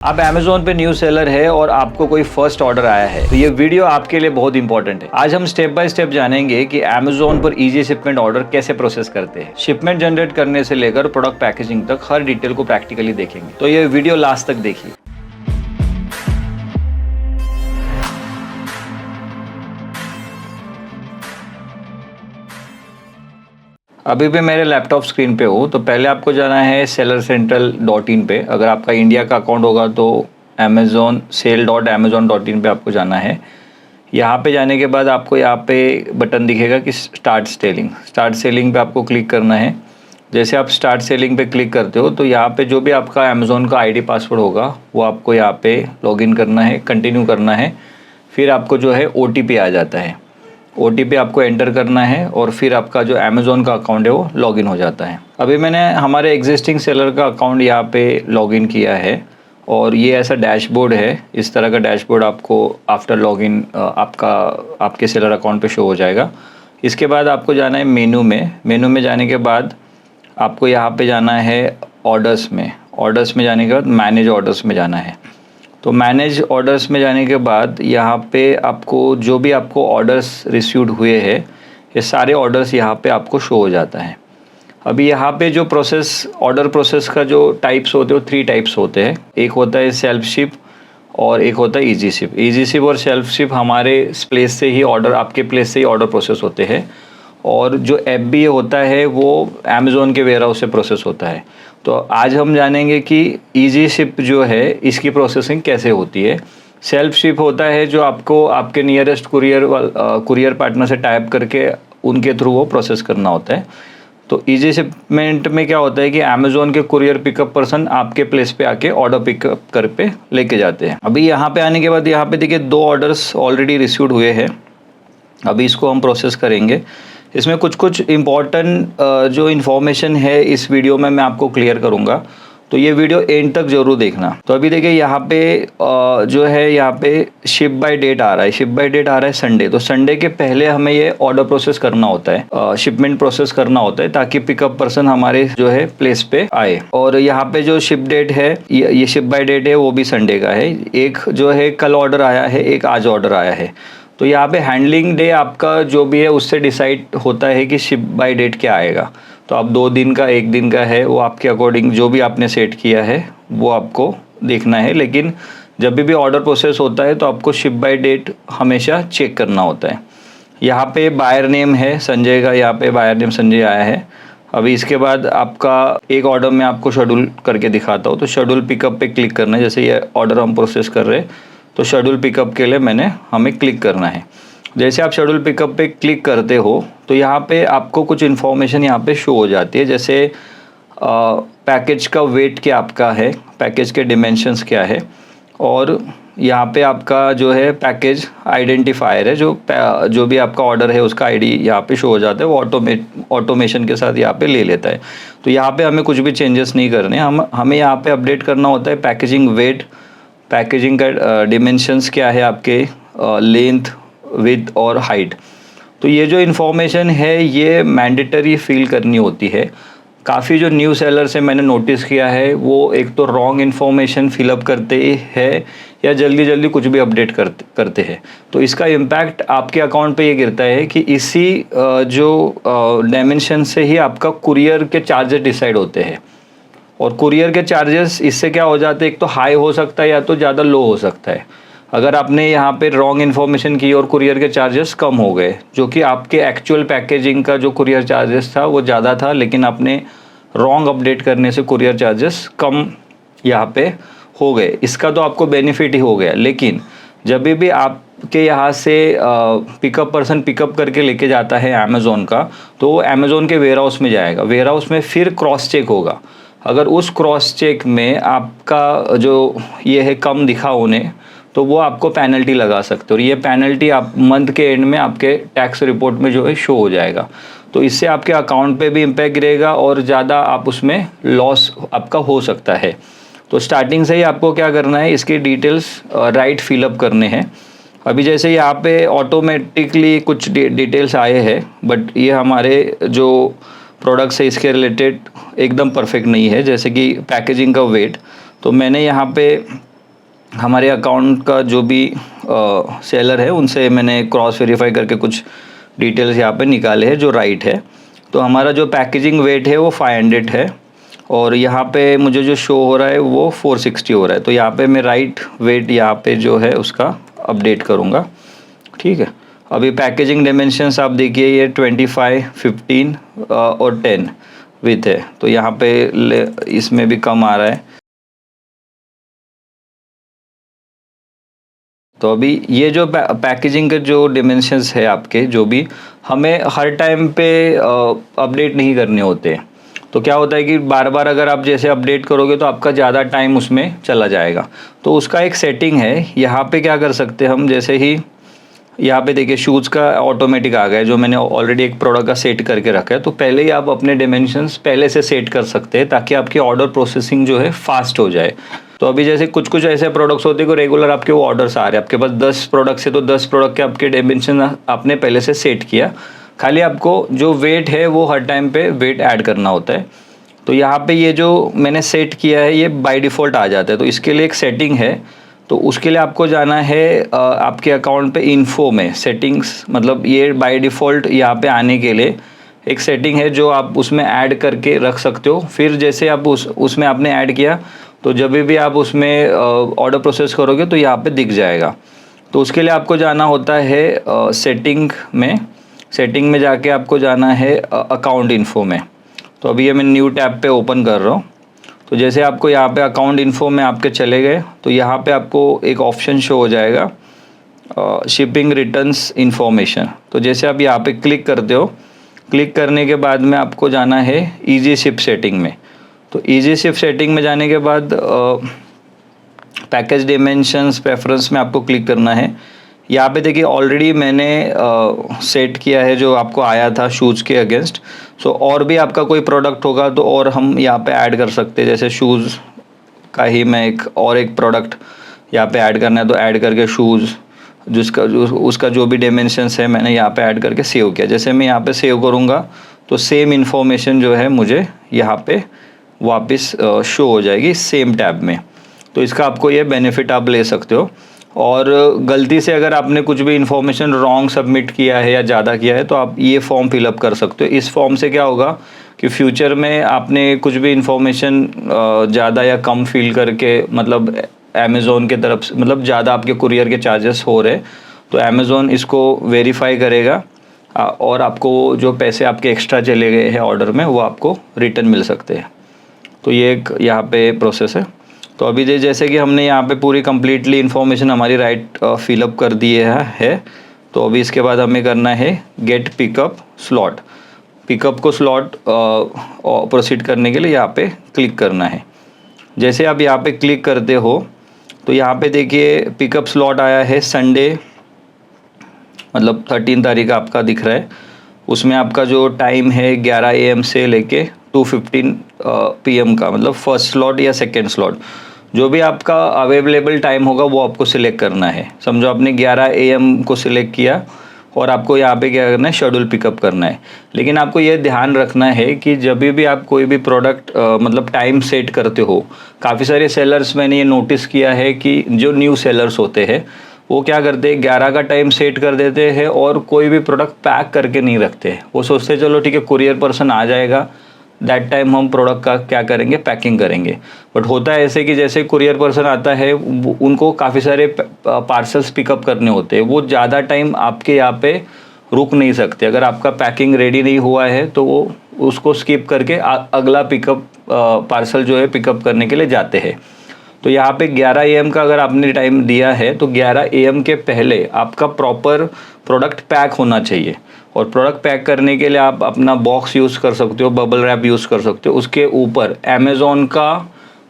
आप अमेज़ॉन पे new seller है और आपको कोई फर्स्ट ऑर्डर आया है तो ये वीडियो आपके लिए बहुत इंपॉर्टेंट है। आज हम स्टेप बाय स्टेप जानेंगे कि अमेज़ॉन पर इजी शिपमेंट ऑर्डर कैसे प्रोसेस करते हैं। शिपमेंट जनरेट करने से लेकर प्रोडक्ट पैकेजिंग तक हर डिटेल को प्रैक्टिकली देखेंगे, तो ये वीडियो लास्ट तक देखिए। अभी भी मेरे लैपटॉप स्क्रीन पे हो तो पहले आपको जाना है sellercentral.in पे। अगर आपका इंडिया का अकाउंट होगा तो अमेज़ॉन sale.amazon.in पे आपको जाना है। यहाँ पे जाने के बाद आपको यहाँ पे बटन दिखेगा कि स्टार्ट सेलिंग पे आपको क्लिक करना है। जैसे आप स्टार्ट सेलिंग पे क्लिक करते हो तो यहाँ पे जो भी आपका अमेज़ॉन का आईडी पासवर्ड होगा वो आपको यहाँ पे लॉगिन करना है, कंटिन्यू करना है। फिर आपको जो है OTP आ जाता है, OTP आपको एंटर करना है और फिर आपका जो अमेज़ॉन का अकाउंट है वो लॉगिन हो जाता है। अभी मैंने हमारे एग्जिस्टिंग सेलर का अकाउंट यहाँ पे लॉगिन किया है और ये ऐसा डैशबोर्ड है। इस तरह का डैशबोर्ड आपको आफ्टर लॉगिन आपके सेलर अकाउंट पे शो हो जाएगा। इसके बाद आपको जाना है मेनू में जाने के बाद आपको यहाँ पे जाना है ऑर्डर्स में जाने के बाद मैनेज ऑर्डर्स में जाना है। तो मैनेज ऑर्डर्स में जाने के बाद यहाँ पे आपको जो भी आपको ऑर्डर्स रिसीव्ड हुए हैं ये सारे ऑर्डर्स यहाँ पे आपको शो हो जाता है। अभी यहाँ पे जो ऑर्डर प्रोसेस का जो टाइप्स होते हैं वो 3 टाइप्स होते हैं। एक होता है सेल्फ शिप और एक होता है इजी शिप और सेल्फ शिप हमारे प्लेस से ही आपके प्लेस से ही ऑर्डर प्रोसेस होते हैं। और जो FBA होता है वो अमेज़ॉन के वेयर हाउस से प्रोसेस होता है। तो आज हम जानेंगे कि इजी शिप जो है इसकी प्रोसेसिंग कैसे होती है। सेल्फ शिप होता है जो आपको आपके नियरेस्ट कुरियर पार्टनर से टाइप करके उनके थ्रू वो प्रोसेस करना होता है। तो इजी शिपमेंट में क्या होता है कि अमेज़ॉन के कुरियर पिकअप पर्सन आपके प्लेस पे आके ऑर्डर पिकअप कर पे लेके जाते हैं। अभी यहाँ पे आने के बाद यहाँ पे देखिए 2 ऑर्डर्स ऑलरेडी रिसीव्ड हुए हैं। अभी इसको हम प्रोसेस करेंगे। इसमें कुछ इम्पॉर्टेंट जो इन्फॉर्मेशन है इस वीडियो में मैं आपको क्लियर करूँगा, तो ये वीडियो एंड तक ज़रूर देखना। तो अभी देखिए यहाँ पे जो है यहाँ पे शिप बाय डेट आ रहा है संडे। तो संडे के पहले हमें ये ऑर्डर प्रोसेस करना होता है, शिपमेंट प्रोसेस करना होता है ताकि पिकअप पर्सन हमारे जो है प्लेस पे आए। और यहाँ पे जो शिप डेट है ये शिप बाय डेट है वो भी संडे का है। एक जो है कल ऑर्डर आया है, एक आज ऑर्डर आया है। तो यहाँ पे हैंडलिंग डे आपका जो भी है उससे डिसाइड होता है कि शिप बाय डेट क्या आएगा। तो आप 2 दिन का 1 दिन का है वो आपके अकॉर्डिंग जो भी आपने सेट किया है वो आपको देखना है। लेकिन जब भी ऑर्डर प्रोसेस होता है तो आपको शिप बाय डेट हमेशा चेक करना होता है। यहाँ पे बायर नेम है संजय का, यहाँ पे बायर नेम संजय आया है। अभी इसके बाद आपका एक ऑर्डर में आपको शेड्यूल करके दिखाता हूँ। तो शेड्यूल पिकअप पे क्लिक करना है। जैसे ये ऑर्डर हम प्रोसेस कर रहे हैं तो शेड्यूल पिकअप के लिए हमें क्लिक करना है। जैसे आप शेड्यूल पिकअप पे क्लिक करते हो तो यहाँ पे आपको कुछ इन्फॉर्मेशन यहाँ पे शो हो जाती है। जैसे पैकेज का वेट क्या आपका है, पैकेज के डिमेंशंस क्या है, और यहाँ पे आपका जो है पैकेज आइडेंटिफायर है, जो भी आपका ऑर्डर है उसका ID यहाँ पे शो हो जाता है। वो ऑटोमेशन के साथ यहाँ पे ले लेता है। तो यहाँ पे हमें कुछ भी चेंजेस नहीं करने, हमें यहाँ पे अपडेट करना होता है पैकेजिंग वेट, पैकेजिंग का डिमेंशंस क्या है आपके, लेंथ, विड्थ और हाइट। तो ये जो इन्फॉर्मेशन है ये मैंडेटरी फिल करनी होती है। काफ़ी जो न्यू सेलर से मैंने नोटिस किया है वो एक तो रॉन्ग इन्फॉर्मेशन फिलअप करते हैं या जल्दी कुछ भी अपडेट करते हैं। तो इसका इम्पैक्ट आपके अकाउंट पे ये गिरता है कि इसी जो डायमेंशन से ही आपका कुरियर के चार्जेस डिसाइड होते हैं। और कुरियर के चार्जेस इससे क्या हो जाते हैं, एक तो हाई हो सकता है या तो ज़्यादा लो हो सकता है। अगर आपने यहाँ पे रॉन्ग इन्फॉर्मेशन की और कुरियर के चार्जेस कम हो गए, जो कि आपके एक्चुअल पैकेजिंग का जो कुरियर चार्जेस था वो ज़्यादा था, लेकिन आपने रॉन्ग अपडेट करने से कुरियर चार्जेस कम यहाँ पे हो गए, इसका तो आपको बेनिफिट ही हो गया। लेकिन जब भी आपके यहाँ से पिकअप पर्सन पिकअप करके लेके जाता है अमेज़ॉन का, तो वो अमेज़ॉन के वेयर हाउस में जाएगा। वेयर हाउस में फिर क्रॉस चेक होगा। अगर उस क्रॉस चेक में आपका जो ये है कम दिखा उन्हें, तो वो आपको पेनल्टी लगा सकते हो। और ये पेनल्टी आप मंथ के एंड में आपके टैक्स रिपोर्ट में जो है शो हो जाएगा। तो इससे आपके अकाउंट पे भी इम्पैक्ट गिरेगा और ज़्यादा आप उसमें लॉस आपका हो सकता है। तो स्टार्टिंग से ही आपको क्या करना है, इसके डिटेल्स राइट फिलअप करने हैं। अभी जैसे यहाँ पे ऑटोमेटिकली कुछ डिटेल्स आए हैं, बट ये हमारे जो प्रोडक्ट्स है इसके रिलेटेड एकदम परफेक्ट नहीं है। जैसे कि पैकेजिंग का वेट, तो मैंने यहाँ पे हमारे अकाउंट का जो भी सेलर है उनसे मैंने क्रॉस वेरीफाई करके कुछ डिटेल्स यहाँ पे निकाले हैं जो राइट है। तो हमारा जो पैकेजिंग वेट है वो 500 है और यहाँ पे मुझे जो शो हो रहा है वो 460 हो रहा है। तो यहाँ पे मैं राइट वेट यहाँ पे जो है उसका अपडेट करूँगा, ठीक है। अभी पैकेजिंग डायमेंशंस आप देखिए, ये 25, 15 और 10 विथ है, तो यहाँ पे इसमें भी कम आ रहा है। तो अभी ये जो पैकेजिंग के जो डिमेंशंस है आपके, जो भी हमें हर टाइम पे अपडेट नहीं करने होते हैं। तो क्या होता है कि बार बार अगर आप जैसे अपडेट करोगे तो आपका ज़्यादा टाइम उसमें चला जाएगा। तो उसका एक सेटिंग है, यहाँ पे क्या कर सकते हैं हम, जैसे ही यहाँ पे देखिए शूज़ का ऑटोमेटिक आ गया है, जो मैंने ऑलरेडी एक प्रोडक्ट का सेट करके रखा है। तो पहले ही आप अपने डिमेंशंस पहले से सेट कर सकते हैं ताकि आपकी ऑर्डर प्रोसेसिंग जो है फास्ट हो जाए। तो अभी जैसे कुछ कुछ ऐसे प्रोडक्ट्स होते हैं कि रेगुलर आपके वो ऑर्डर्स आ रहे हैं, आपके पास 10 प्रोडक्ट्स है तो 10 प्रोडक्ट के आपके डिमेंशन आपने पहले से सेट किया, खाली आपको जो वेट है वो हर टाइम पे वेट ऐड करना होता है। तो यहाँ पे ये जो मैंने सेट किया है ये बाय डिफ़ॉल्ट आ जाता है। तो इसके लिए एक सेटिंग है, तो उसके लिए आपको जाना है आपके अकाउंट पे इन्फो में सेटिंग्स, मतलब ये बाय डिफ़ॉल्ट यहाँ पे आने के लिए एक सेटिंग है जो आप उसमें ऐड करके रख सकते हो। फिर जैसे आप उसमें आपने ऐड किया तो जब भी आप उसमें ऑर्डर प्रोसेस करोगे तो यहाँ पे दिख जाएगा। तो उसके लिए आपको जाना होता है सेटिंग में जाके आपको जाना है अकाउंट इन्फो में। तो अभी ये मैं न्यू टैब पे ओपन कर रहा हूँ। तो जैसे आपको यहाँ पे अकाउंट इन्फो में आपके चले गए तो यहाँ पे आपको एक ऑप्शन शो हो जाएगा शिपिंग रिटर्न्स इन्फॉर्मेशन। तो जैसे आप यहाँ पे क्लिक करते हो, क्लिक करने के बाद में आपको जाना है ईजी शिप सेटिंग में। तो ईजी शिप सेटिंग में जाने के बाद पैकेज डिमेंशंस प्रेफरेंस में आपको क्लिक करना है। यहाँ पे देखिए ऑलरेडी मैंने सेट किया है जो आपको आया था शूज़ के अगेंस्ट। सो और भी आपका कोई प्रोडक्ट होगा तो और हम यहाँ पे ऐड कर सकते हैं। जैसे शूज़ का ही मैं एक प्रोडक्ट यहाँ पे ऐड करना है तो ऐड करके शूज़ उसका जो भी डिमेंशंस है मैंने यहाँ पे ऐड करके सेव किया। जैसे मैं यहाँ पे सेव करूँगा तो सेम इन्फॉर्मेशन जो है मुझे यहाँ पे वापस शो हो जाएगी सेम टैब में। तो इसका आपको ये बेनिफिट आप ले सकते हो। और गलती से अगर आपने कुछ भी इन्फॉर्मेशन रॉन्ग सबमिट किया है या ज़्यादा किया है तो आप ये फॉर्म फिलअप कर सकते हो। इस फॉर्म से क्या होगा कि फ्यूचर में आपने कुछ भी इन्फॉर्मेशन ज़्यादा या कम फिल करके, मतलब अमेज़ोन के तरफ से, मतलब ज़्यादा आपके कुरियर के चार्जेस हो रहे तो अमेज़ोन इसको वेरीफाई करेगा और आपको जो पैसे आपके एक्स्ट्रा चले गए हैं ऑर्डर में वो आपको रिटर्न मिल सकते हैं। तो ये एक यहाँ पे प्रोसेस है। तो अभी जैसे कि हमने यहाँ पे पूरी कम्प्लीटली इन्फॉर्मेशन हमारी राइट फिलअप कर दी है। तो अभी इसके बाद हमें करना है गेट पिकअप स्लॉट। पिकअप को स्लॉट प्रोसीड करने के लिए यहाँ पे क्लिक करना है। जैसे आप यहाँ पे क्लिक करते हो तो यहाँ पे देखिए पिकअप स्लॉट आया है संडे, मतलब 13 तारीख आपका दिख रहा है। उसमें आपका जो टाइम है 11 AM से लेके 2:15 PM का, मतलब फर्स्ट स्लॉट या सेकेंड स्लॉट, जो भी आपका अवेलेबल टाइम होगा वो आपको सिलेक्ट करना है। समझो आपने 11 AM को सिलेक्ट किया और आपको यहाँ पे क्या करना है, शेड्यूल पिकअप करना है। लेकिन आपको ये ध्यान रखना है कि जब भी आप कोई भी प्रोडक्ट मतलब टाइम सेट करते हो, काफ़ी सारे सेलर्स मैंने ये नोटिस किया है कि जो न्यू सेलर्स होते हैं वो क्या करते हैं, 11 का टाइम सेट कर देते हैं और कोई भी प्रोडक्ट पैक करके नहीं रखते। वो सोचते हैं चलो ठीक है कुरियर पर्सन आ जाएगा, दैट टाइम हम प्रोडक्ट का क्या करेंगे, पैकिंग करेंगे। बट होता है ऐसे कि जैसे कुरियर पर्सन आता है उनको काफ़ी सारे पार्सल्स पिकअप करने होते हैं, वो ज़्यादा टाइम आपके यहाँ पे रुक नहीं सकते। अगर आपका पैकिंग रेडी नहीं हुआ है तो वो उसको स्किप करके अगला पिकअप पार्सल जो है पिकअप करने के लिए जाते हैं। तो यहाँ पे 11 AM का अगर आपने टाइम दिया है तो 11 AM के पहले आपका प्रॉपर प्रोडक्ट पैक होना चाहिए। और प्रोडक्ट पैक करने के लिए आप अपना बॉक्स यूज़ कर सकते हो, बबल रैप यूज़ कर सकते हो। उसके ऊपर अमेज़ॉन का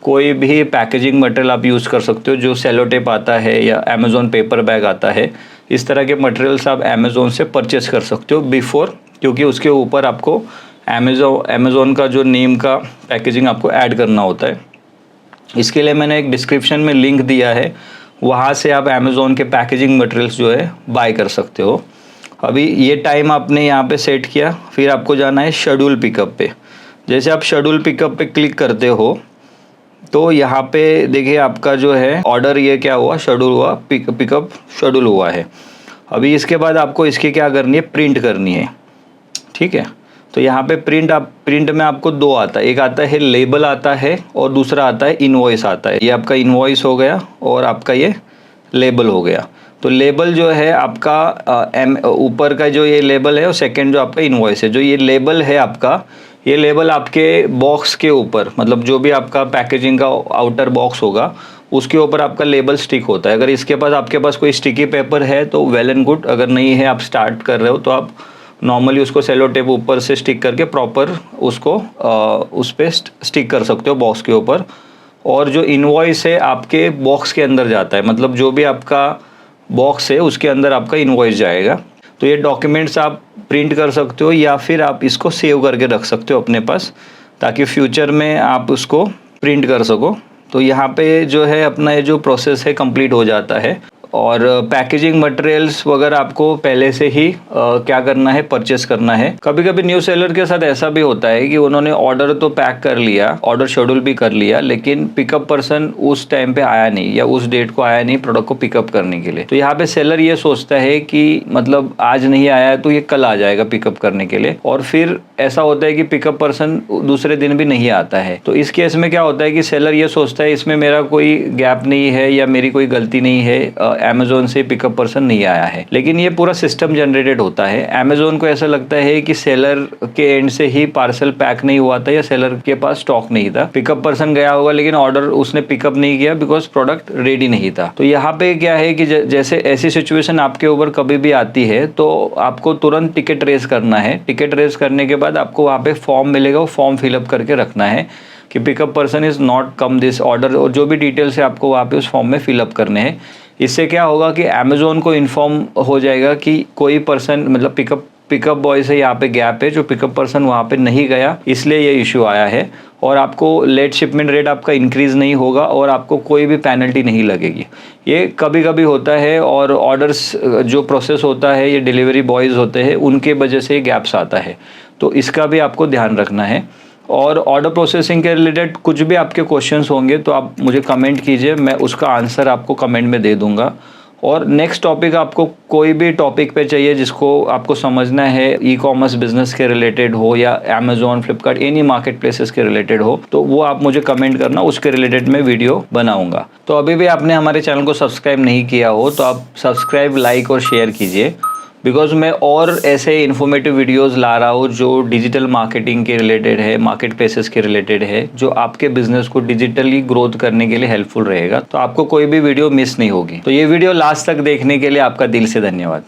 कोई भी पैकेजिंग मटेरियल आप यूज़ कर सकते हो, जो सेलो टेप आता है या अमेज़ॉन पेपर बैग आता है, इस तरह के मटेरियल्स आप अमेज़ॉन से परचेस कर सकते हो बिफोर, क्योंकि उसके ऊपर आपको अमेज़ॉन का जो नेम का पैकेजिंग आपको ऐड करना होता है। इसके लिए मैंने एक डिस्क्रिप्शन में लिंक दिया है, वहाँ से आप अमेज़ॉन के पैकेजिंग मटेरियल्स जो है बाय कर सकते हो। अभी ये टाइम आपने यहाँ पे सेट किया, फिर आपको जाना है शेड्यूल पिकअप पे। जैसे आप शेड्यूल पिकअप पे क्लिक करते हो तो यहाँ पे देखिए आपका जो है ऑर्डर ये क्या हुआ, शेड्यूल हुआ, पिकअप शेड्यूल हुआ है। अभी इसके बाद आपको इसकी क्या करनी है, प्रिंट करनी है, ठीक है। तो यहाँ पे प्रिंट में आपको दो आता है, एक आता है लेबल आता है और दूसरा आता है इनवॉइस आता है। ये आपका इनवॉइस हो गया और आपका ये लेबल हो गया। तो लेबल जो है आपका ऊपर का जो ये लेबल है और सेकंड जो आपका इनवॉइस है। जो ये लेबल है आपका, ये लेबल आपके बॉक्स के ऊपर, मतलब जो भी आपका पैकेजिंग का आउटर बॉक्स होगा उसके ऊपर आपका लेबल स्टिक होता है। अगर इसके पास आपके पास कोई स्टिकी पेपर है तो वेल एंड गुड, अगर नहीं है, आप स्टार्ट कर रहे हो तो आप नॉर्मली उसको सेलो टेप ऊपर से स्टिक करके प्रॉपर उसको उस पर स्टिक कर सकते हो बॉक्स के ऊपर। और जो इनवॉइस है आपके बॉक्स के अंदर जाता है, मतलब जो भी आपका बॉक्स है उसके अंदर आपका इनवॉइस जाएगा। तो ये डॉक्यूमेंट्स आप प्रिंट कर सकते हो या फिर आप इसको सेव करके रख सकते हो अपने पास, ताकि फ्यूचर में आप उसको प्रिंट कर सको। तो यहाँ पे जो है अपना ये जो प्रोसेस है कंप्लीट हो जाता है। और पैकेजिंग मटेरियल्स वगैरह आपको पहले से ही क्या करना है, परचेस करना है। कभी कभी न्यू सेलर के साथ ऐसा भी होता है कि उन्होंने ऑर्डर तो पैक कर लिया, ऑर्डर शेड्यूल भी कर लिया, लेकिन पिकअप पर्सन उस टाइम पे आया नहीं या उस डेट को आया नहीं प्रोडक्ट को पिकअप करने के लिए। तो यहाँ पे सेलर ये सोचता है कि मतलब आज नहीं आया तो ये कल आ जाएगा पिकअप करने के लिए, और फिर ऐसा होता है कि पिकअप पर्सन दूसरे दिन भी नहीं आता है। तो इस केस में क्या होता है कि सेलर ये सोचता है इसमें मेरा कोई गैप नहीं है या मेरी कोई गलती नहीं है, अमेज़ोन से पिकअप पर्सन नहीं आया है। लेकिन ये पूरा सिस्टम जनरेटेड होता है। अमेज़ोन को ऐसा लगता है कि सेलर के एंड से ही पार्सल पैक नहीं हुआ था या सेलर के पास स्टॉक नहीं था। पिकअप पर्सन गया होगा लेकिन ऑर्डर उसने पिकअप नहीं किया बिकॉज प्रोडक्ट रेडी नहीं था। तो यहाँ पे क्या है कि जैसे ऐसी सिचुएशन आपके ऊपर कभी भी आती है तो आपको तुरंत टिकट रेज करना है। टिकट रेज करने के बाद आपको वहाँ पे फॉर्म मिलेगा, वो फॉर्म फिलअप करके रखना है कि pickup person is not come this order, और जो भी डिटेल्स है आपको वहाँ पे उस फॉर्म में फिलअप करने हैं। इससे क्या होगा कि अमेज़ोन को इन्फॉर्म हो जाएगा कि कोई पर्सन, मतलब पिकअप बॉय से यहाँ पे गैप है, जो पिकअप पर्सन वहाँ पे नहीं गया इसलिए ये इशू आया है। और आपको लेट शिपमेंट रेट आपका इंक्रीज़ नहीं होगा और आपको कोई भी पेनल्टी नहीं लगेगी। ये कभी कभी होता है, और ऑर्डर्स जो प्रोसेस होता है ये डिलीवरी बॉयज़ होते हैं, उनके वजह से गैप्स आता है। तो इसका भी आपको ध्यान रखना है। और ऑर्डर प्रोसेसिंग के रिलेटेड कुछ भी आपके क्वेश्चंस होंगे तो आप मुझे कमेंट कीजिए, मैं उसका आंसर आपको कमेंट में दे दूंगा। और नेक्स्ट टॉपिक, आपको कोई भी टॉपिक पे चाहिए जिसको आपको समझना है, ई कॉमर्स बिजनेस के रिलेटेड हो या Amazon, Flipkart, any market places के रिलेटेड हो, तो वो आप मुझे कमेंट करना, उसके रिलेटेड मैं वीडियो बनाऊंगा। तो अभी भी आपने हमारे चैनल को सब्सक्राइब नहीं किया हो तो आप सब्सक्राइब, लाइक और शेयर कीजिए, बिकॉज मैं और ऐसे इन्फॉर्मेटिव वीडियोस ला रहा हूँ जो डिजिटल मार्केटिंग के रिलेटेड है, मार्केट प्लेसेस के रिलेटेड है, जो आपके बिजनेस को डिजिटली ग्रोथ करने के लिए हेल्पफुल रहेगा। तो आपको कोई भी वीडियो मिस नहीं होगी। तो ये वीडियो लास्ट तक देखने के लिए आपका दिल से धन्यवाद।